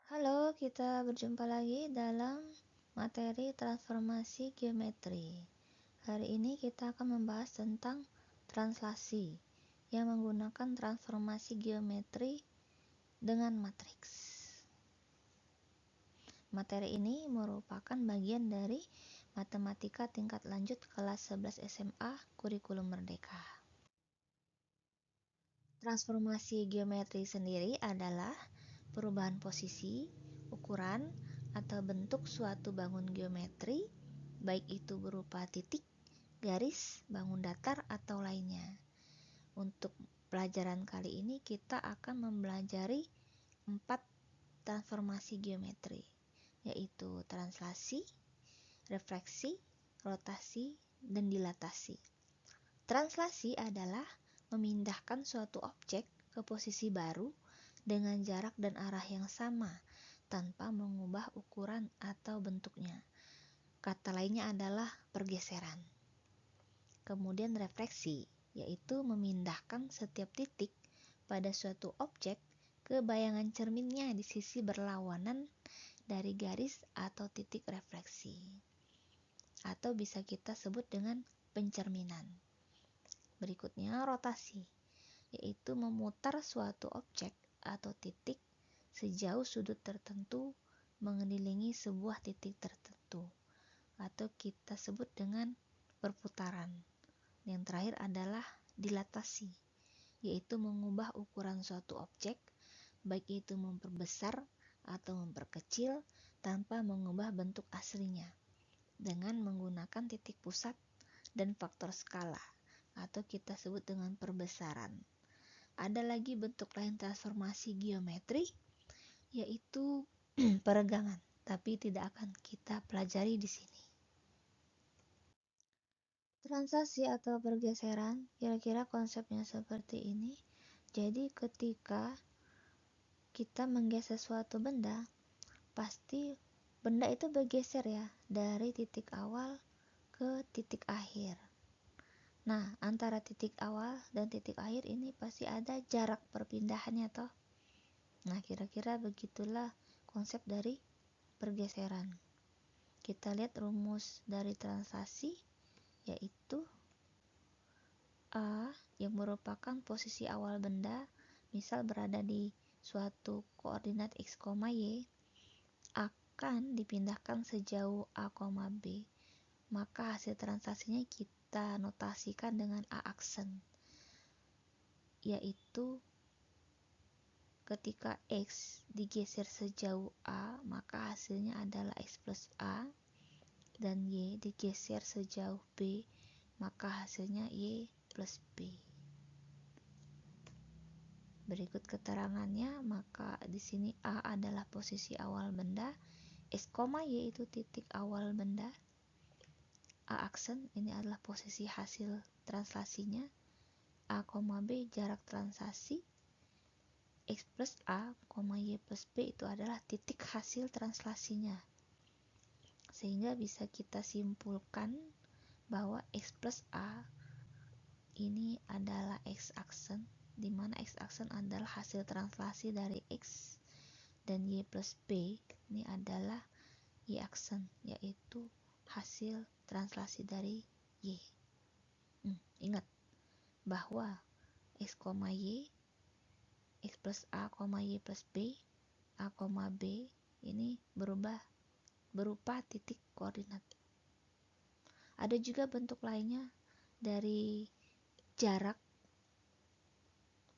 Halo, kita berjumpa lagi dalam materi transformasi geometri. Hari ini kita akan membahas tentang translasi yang menggunakan transformasi geometri dengan matriks. Materi ini merupakan bagian dari matematika tingkat lanjut kelas 11 SMA Kurikulum Merdeka. Transformasi geometri sendiri adalah perubahan posisi, ukuran, atau bentuk suatu bangun geometri, baik itu berupa titik, garis, bangun datar, atau lainnya. Untuk pelajaran kali ini kita akan mempelajari 4 transformasi geometri, yaitu translasi, refleksi, rotasi, dan dilatasi. Translasi adalah memindahkan suatu objek ke posisi baru dengan jarak dan arah yang sama tanpa mengubah ukuran atau bentuknya. Kata lainnya adalah pergeseran. Kemudian refleksi, yaitu memindahkan setiap titik pada suatu objek ke bayangan cerminnya di sisi berlawanan dari garis atau titik refleksi. Atau bisa kita sebut dengan pencerminan. Berikutnya rotasi, yaitu memutar suatu objek atau titik sejauh sudut tertentu mengelilingi sebuah titik tertentu, atau kita sebut dengan perputaran. Yang terakhir adalah dilatasi, yaitu mengubah ukuran suatu objek, baik itu memperbesar atau memperkecil tanpa mengubah bentuk aslinya, dengan menggunakan titik pusat dan faktor skala, atau kita sebut dengan perbesaran. Ada lagi bentuk lain transformasi geometri, yaitu peregangan, tapi tidak akan kita pelajari di sini. Translasi atau pergeseran, kira-kira konsepnya seperti ini. Jadi ketika kita menggeser suatu benda, pasti benda itu bergeser ya, dari titik awal ke titik akhir. Nah, antara titik awal dan titik akhir ini pasti ada jarak perpindahannya toh. Nah, kira-kira begitulah konsep dari pergeseran. Kita lihat rumus dari translasi, yaitu A yang merupakan posisi awal benda, misal berada di suatu koordinat X, Y, akan dipindahkan sejauh A, B. Maka hasil translasinya kita notasikan dengan A aksen, yaitu ketika X digeser sejauh A, maka hasilnya adalah X plus A, dan Y digeser sejauh B, maka hasilnya Y plus B. Berikut keterangannya, maka di sini A adalah posisi awal benda, X, Y itu titik awal benda, A aksen ini adalah posisi hasil translasinya, A, B jarak translasi, X plus A, Y plus B itu adalah titik hasil translasinya. Sehingga bisa kita simpulkan bahwa X plus A ini adalah X aksen, di mana X aksen adalah hasil translasi dari X, dan Y plus B ini adalah Y aksen, yaitu hasil translasi dari Y. Ingat bahwa X, Y, X plus A, Y plus B, A, B ini berupa titik koordinat. Ada juga bentuk lainnya dari jarak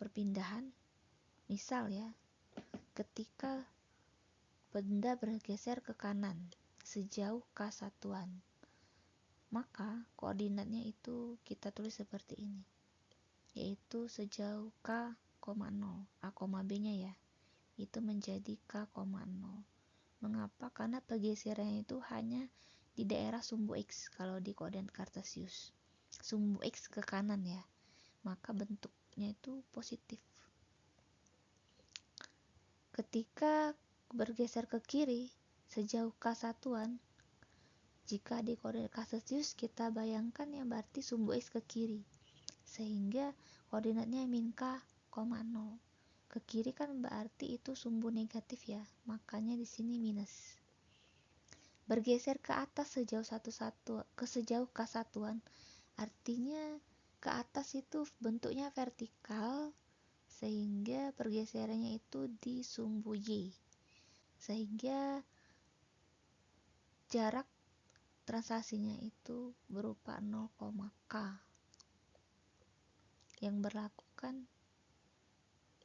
perpindahan. Misal ya, ketika benda bergeser ke kanan sejauh K satuan, maka koordinatnya itu kita tulis seperti ini, yaitu sejauh K, 0, A, B nya ya, itu menjadi K, 0. Mengapa? Karena pergeserannya itu hanya di daerah sumbu X kalau di koordinat Kartesius. Sumbu X ke kanan ya, maka bentuknya itu positif. Ketika bergeser ke kiri sejauh K satuan, jika di koordinat Kartesius kita bayangkan ya berarti sumbu X ke kiri, sehingga koordinatnya min K, 0. ke kiri kan berarti itu sumbu negatif ya, makanya di sini minus. Bergeser ke atas sejauh sejauh K satuan, artinya ke atas itu bentuknya vertikal, sehingga pergeserannya itu di sumbu Y, sehingga jarak transaksinya itu berupa 0, K yang berlakukan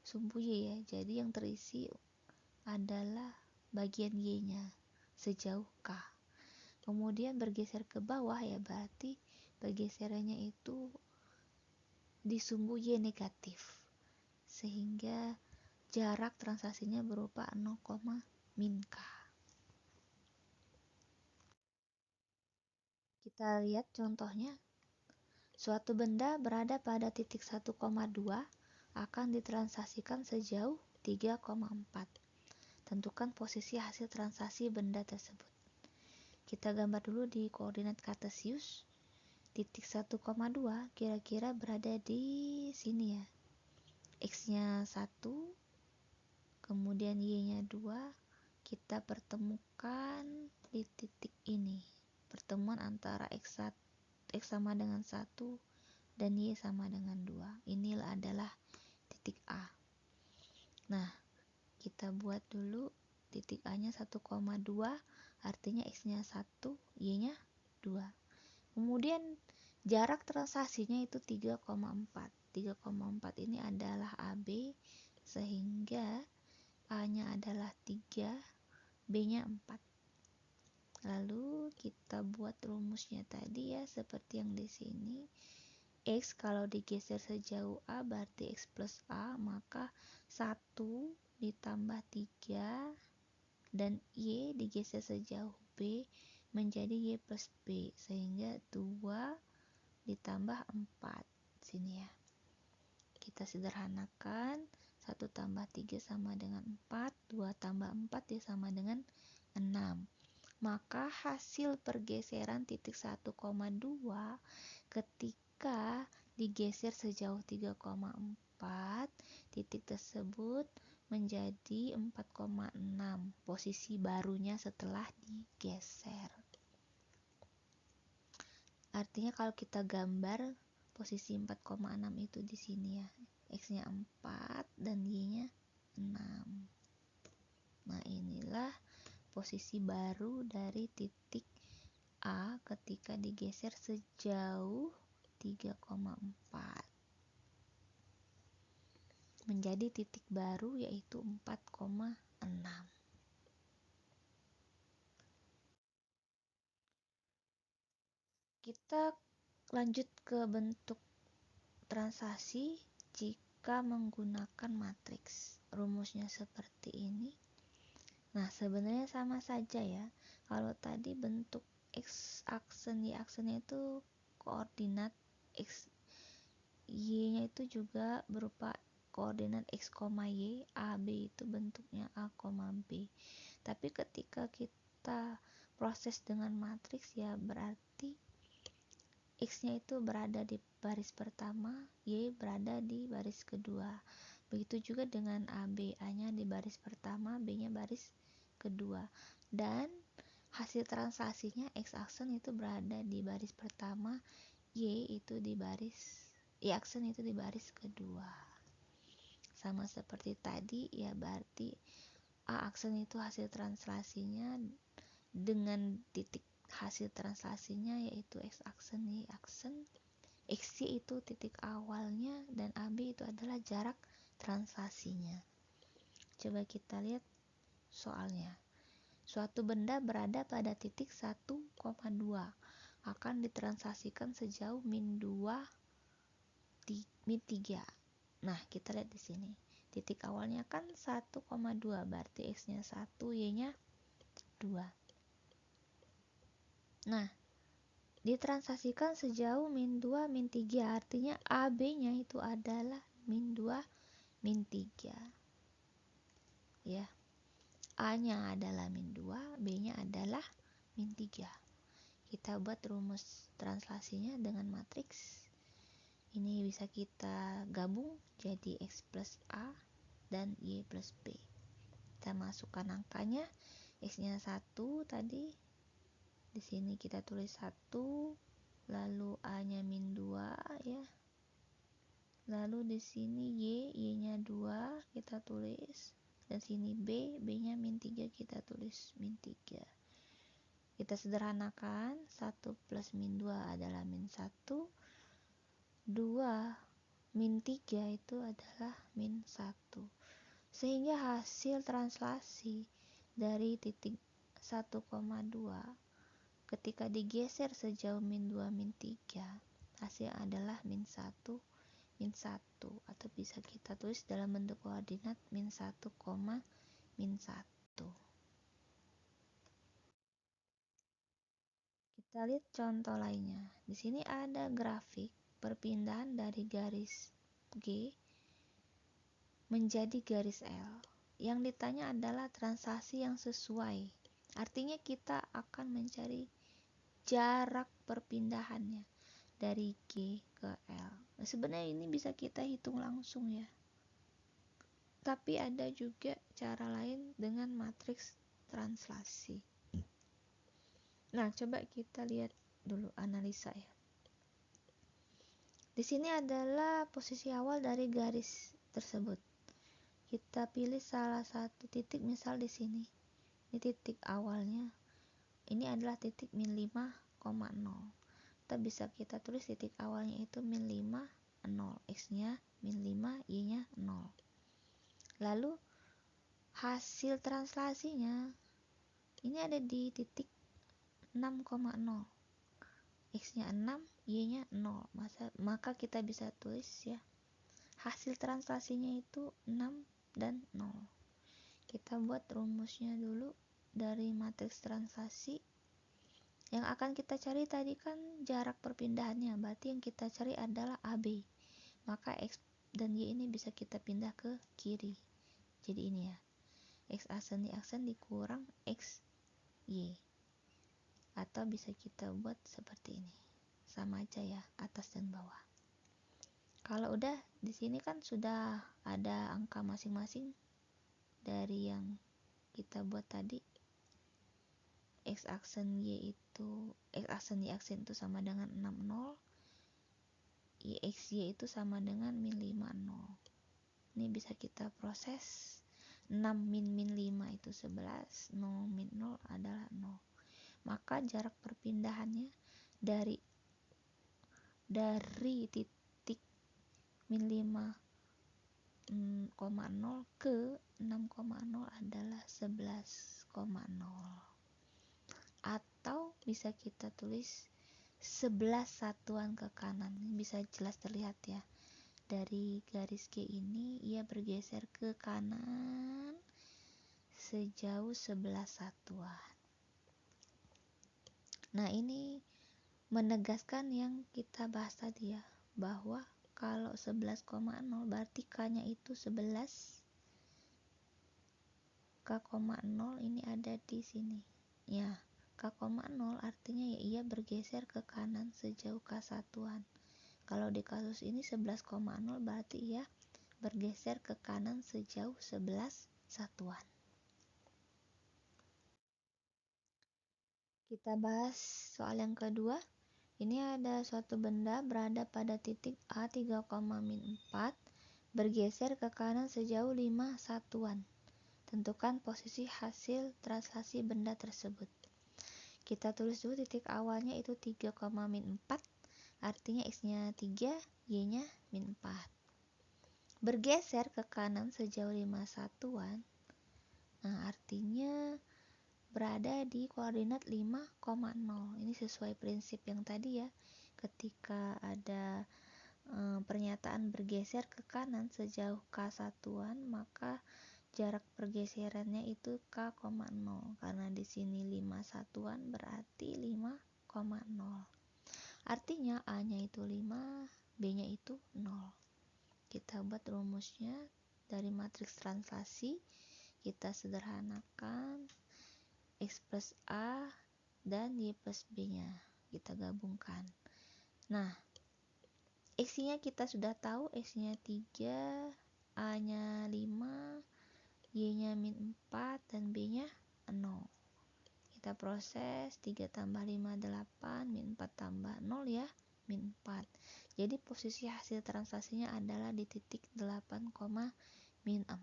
sumbu Y ya. Jadi yang terisi adalah bagian Y-nya sejauh K. Kemudian bergeser ke bawah ya, berarti pergeserannya itu di sumbu Y negatif, sehingga jarak transaksinya berupa 0, min K. Kita lihat contohnya. Suatu benda berada pada titik 1,2 akan ditransaksikan sejauh 3,4. Tentukan posisi hasil transaksi benda tersebut. Kita gambar dulu di koordinat kartesius. Titik 1,2 kira-kira berada di sini ya. X-nya 1, kemudian Y-nya 2. Kita pertemukan di titik ini. Pertemuan antara X sama dengan 1 dan Y sama dengan 2. Inilah adalah titik A. Nah, kita buat dulu titik A-nya 1,2, artinya X-nya 1, Y-nya 2. Kemudian jarak transaksinya itu 3,4. 3,4 ini adalah AB, sehingga A-nya adalah 3, B-nya 4. Lalu kita buat rumusnya tadi ya, seperti yang di sini. X kalau digeser sejauh A berarti X plus A, maka 1 ditambah 3, dan Y digeser sejauh B menjadi Y plus B, sehingga 2 ditambah 4 sini ya. Kita sederhanakan, 1 tambah 3 sama dengan 4, 2 tambah 4 ya sama dengan 6. Maka hasil pergeseran titik 1,2 ketika digeser sejauh 3,4, titik tersebut menjadi 4,6, posisi barunya setelah digeser. Artinya kalau kita gambar posisi 4,6 itu di sini ya. X-nya 4 dan Y-nya 6. Nah, inilah posisi baru dari titik A ketika digeser sejauh 3,4 menjadi titik baru, yaitu 4,6. Kita lanjut ke bentuk transaksi jika menggunakan matriks. Rumusnya seperti ini. Nah, sebenarnya sama saja ya. Kalau tadi bentuk X aksen, Y aksennya itu koordinat X, Y-nya itu juga berupa koordinat X, Y, AB itu bentuknya A, B. Tapi ketika kita proses dengan matriks ya, berarti X-nya itu berada di baris pertama, Y berada di baris kedua. Begitu juga dengan AB, A-nya di baris pertama, B-nya baris kedua. Dan hasil transaksinya X aksen itu berada di baris pertama, Y aksen itu di baris kedua. Sama seperti tadi ya, berarti A aksen itu hasil translasinya dengan titik hasil translasinya yaitu X aksen, Y aksen. XY itu titik awalnya dan AB itu adalah jarak translasinya. Coba kita lihat soalnya. Suatu benda berada pada titik 1,2 akan ditransaksikan sejauh min 3. Nah, kita lihat di sini. Titik awalnya kan 1,2, berarti X-nya 1, Y-nya 2. Nah, ditransaksikan sejauh min 2, min 3, artinya AB-nya itu adalah min 2, min 3. Ya. A-nya adalah min 2, B-nya adalah min 3. Kita buat rumus translasinya dengan matriks. Ini bisa kita gabung jadi X plus A dan Y plus B. Kita masukkan angkanya, X-nya 1 tadi. Di sini kita tulis 1, lalu A-nya min 2 ya. Lalu di sini Y-nya 2 kita tulis. Dan sini B-nya min 3 kita tulis min 3. Kita sederhanakan, 1 plus min 2 adalah min 1. 2 min 3 itu adalah min 1. Sehingga hasil translasi dari titik 1,2 ketika digeser sejauh min 2 min 3, hasil adalah min 1 min 1, atau bisa kita tulis dalam bentuk koordinat min 1, min 1. Kita lihat contoh lainnya. Di sini ada grafik perpindahan dari garis G menjadi garis L. Yang ditanya adalah translasi yang sesuai. Artinya kita akan mencari jarak perpindahannya dari G ke L. Nah, sebenarnya ini bisa kita hitung langsung ya. Tapi ada juga cara lain dengan matriks translasi. Nah, coba kita lihat dulu analisa ya. Di sini adalah posisi awal dari garis tersebut. Kita pilih salah satu titik, misal di sini. Ini titik awalnya. Ini adalah titik min 5,0. Kita tulis titik awalnya itu min 5, 0. X-nya min 5, Y-nya 0. Lalu hasil translasinya ini ada di titik 6,0. X-nya 6, Y-nya 0. Maka kita bisa tulis ya, hasil translasinya itu 6 dan 0. Kita buat rumusnya dulu dari matriks translasi. Yang akan kita cari tadi kan jarak perpindahannya, berarti yang kita cari adalah AB. Maka X dan Y ini bisa kita pindah ke kiri. Jadi ini ya, X aksen Y aksen dikurang X Y. Atau bisa kita buat seperti ini. Sama aja ya, atas dan bawah. Kalau udah di sini kan sudah ada angka masing-masing dari yang kita buat tadi. X aksen Y itu sama dengan 60, XY itu sama dengan min 50. Ini bisa kita proses. 6 min 5 itu 11, 0 min 0 adalah 0. Maka jarak perpindahannya dari titik min 5,0 ke 6,0 adalah 11,0. Atau bisa kita tulis 11 satuan ke kanan. Ini bisa jelas terlihat ya. Dari garis G ini ia bergeser ke kanan sejauh 11 satuan. Nah, ini menegaskan yang kita bahas tadi ya, bahwa kalau 11,0 berarti K-nya itu 11, K,0 ini ada di sini. Ya, K,0 artinya ya ia bergeser ke kanan sejauh K satuan. Kalau di kasus ini 11,0 berarti ia bergeser ke kanan sejauh 11 satuan. Kita bahas soal yang kedua. Ini ada suatu benda berada pada titik A 3,4 bergeser ke kanan sejauh 5 satuan. Tentukan posisi hasil translasi benda tersebut. Kita tulis dulu titik awalnya itu 3,4, artinya X-nya 3, Y-nya min 4. Bergeser ke kanan sejauh 5 satuan, nah artinya berada di koordinat 5,0. Ini sesuai prinsip yang tadi ya, ketika ada pernyataan bergeser ke kanan sejauh K satuan, maka jarak pergeserannya itu K,0. Karena di sini 5 satuan berarti 5,0. Artinya A-nya itu 5, B-nya itu 0. Kita buat rumusnya dari matriks translasi. Kita sederhanakan, X plus A dan Y plus B-nya kita gabungkan. Nah, X-nya kita sudah tahu, X-nya 3, A-nya 5, Y-nya min 4, dan B-nya 0. Kita proses 3 tambah 5, 8, min 4 tambah 0 ya, min 4. Jadi posisi hasil transaksinya adalah di titik 8, min 4.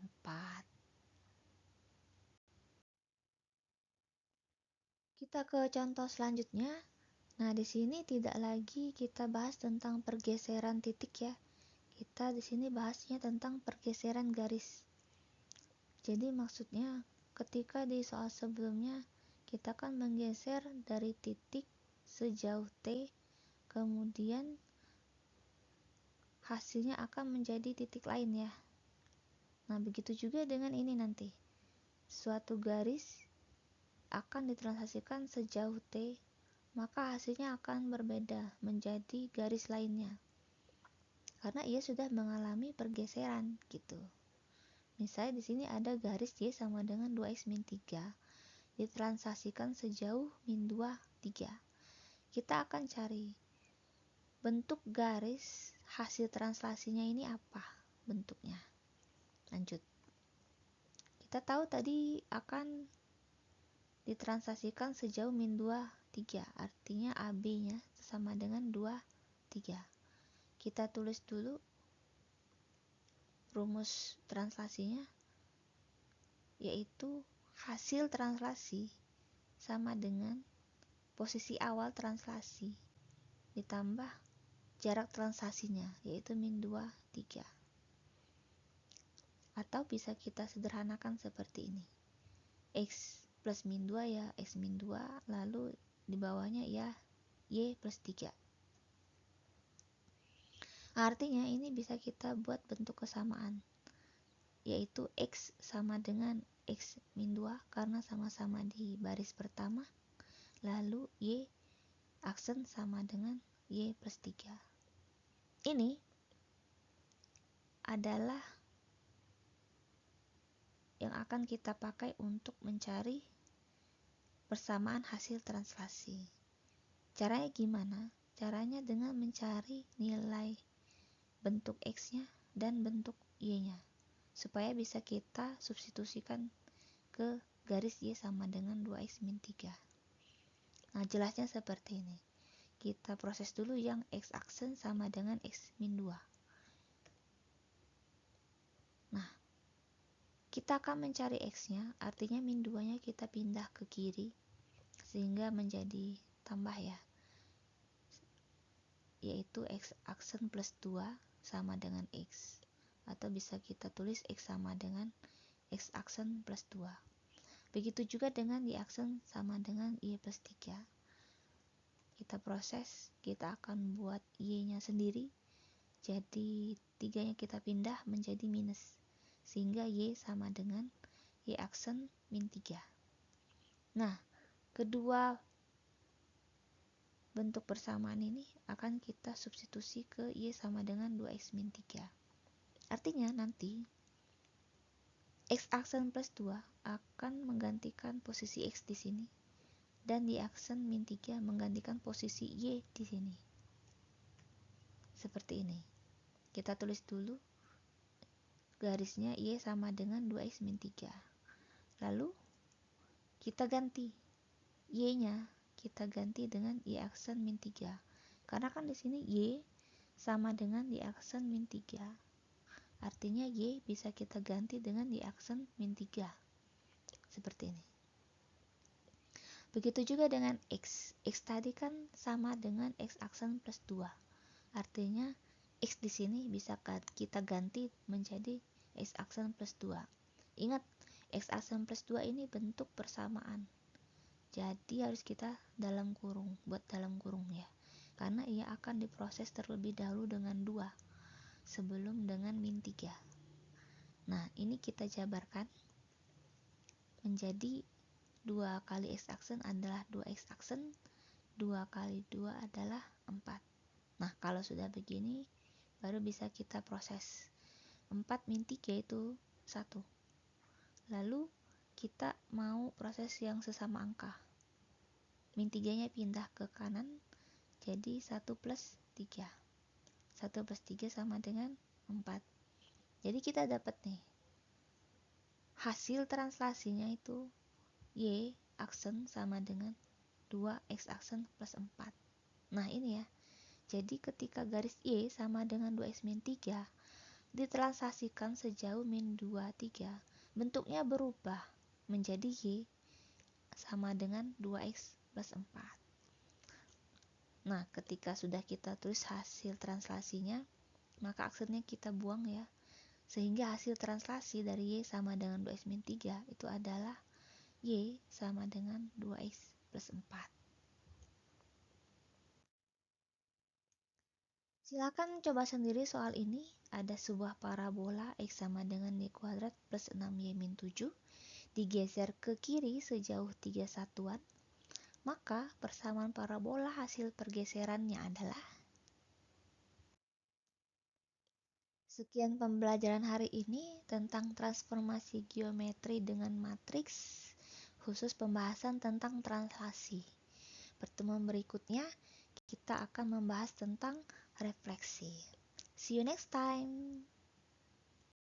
Kita ke contoh selanjutnya. Nah, di sini tidak lagi kita bahas tentang pergeseran titik ya. Kita di sini bahasnya tentang pergeseran garis. Jadi maksudnya ketika di soal sebelumnya kita kan menggeser dari titik sejauh T, kemudian hasilnya akan menjadi titik lain ya. Nah, begitu juga dengan ini nanti. Suatu garis akan ditransaksikan sejauh T, maka hasilnya akan berbeda menjadi garis lainnya. Karena ia sudah mengalami pergeseran gitu. Misalnya di sini ada garis Y sama dengan 2X min 3, ditransaksikan sejauh min 2, 3. Kita akan cari bentuk garis hasil translasinya ini apa bentuknya. Lanjut. Kita tahu tadi akan ditransaksikan sejauh min 2, 3. Artinya AB-nya sama dengan 2, 3. Kita tulis dulu rumus translasinya, yaitu hasil translasi sama dengan posisi awal translasi ditambah jarak translasinya, yaitu min 2, 3. Atau bisa kita sederhanakan seperti ini. X plus min 2 ya X min 2, lalu di bawahnya ya Y plus 3. Artinya ini bisa kita buat bentuk kesamaan, yaitu X sama dengan X min 2 karena sama-sama di baris pertama, lalu Y aksen sama dengan Y plus 3. Ini adalah yang akan kita pakai untuk mencari persamaan hasil translasi. Caranya gimana? Caranya dengan mencari nilai bentuk X-nya dan bentuk Y-nya, supaya bisa kita substitusikan ke garis Y sama dengan 2X min 3. Nah, jelasnya seperti ini. Kita proses dulu yang X aksen sama dengan X min 2. Nah, kita akan mencari X-nya, artinya min 2-nya kita pindah ke kiri, sehingga menjadi tambah ya, yaitu X aksen plus 2 sama dengan X, atau bisa kita tulis X sama dengan X aksen plus 2. Begitu juga dengan Y aksen sama dengan Y plus 3. Kita proses, kita akan buat Y-nya sendiri, jadi 3-nya kita pindah menjadi minus, sehingga Y sama dengan Y aksen min 3. Nah, kedua bentuk persamaan ini akan kita substitusi ke Y sama dengan 2X min 3. Artinya nanti X aksen plus 2 akan menggantikan posisi X di sini, dan Y aksen min 3 menggantikan posisi Y di sini. Seperti ini. Kita tulis dulu garisnya Y sama dengan 2X min 3. Lalu kita ganti Y-nya, kita ganti dengan Y aksen min 3. Karena kan di sini Y sama dengan Y aksen min 3. Artinya Y bisa kita ganti dengan Y aksen min 3. Seperti ini. Begitu juga dengan X. X tadi kan sama dengan X aksen plus 2. Artinya X di sini bisa kita ganti menjadi X aksen plus 2. Ingat, X aksen plus 2 ini bentuk persamaan. Jadi harus kita dalam kurung, buat dalam kurung ya. Karena ia akan diproses terlebih dahulu dengan 2 sebelum dengan min 3. Nah, ini kita jabarkan menjadi 2 kali X aksen adalah 2X aksen, 2 kali 2 adalah 4. Nah, kalau sudah begini, baru bisa kita proses. 4 min 3 itu 1. Lalu kita mau proses yang sesama angka. Min 3-nya pindah ke kanan, jadi 1 plus 3. 1 plus 3 sama dengan 4. Jadi kita dapat nih, hasil translasinya itu Y aksen sama dengan 2X aksen plus 4. Nah ini ya, jadi ketika garis Y sama dengan 2X min 3 ditranslasikan sejauh min 2, 3, bentuknya berubah menjadi Y sama dengan 2X plus 4. Nah, ketika sudah kita tulis hasil translasinya, maka aksennya kita buang ya. Sehingga hasil translasi dari Y sama dengan 2X min 3 itu adalah Y sama dengan 2X plus 4. Silakan coba sendiri soal ini. Ada sebuah parabola X sama dengan Y kuadrat plus 6Y min 7 digeser ke kiri sejauh 3 satuan. Maka persamaan parabola hasil pergeserannya adalah. Sekian pembelajaran hari ini tentang transformasi geometri dengan matriks, khusus pembahasan tentang translasi. Pertemuan berikutnya kita akan membahas tentang refleksi. See you next time.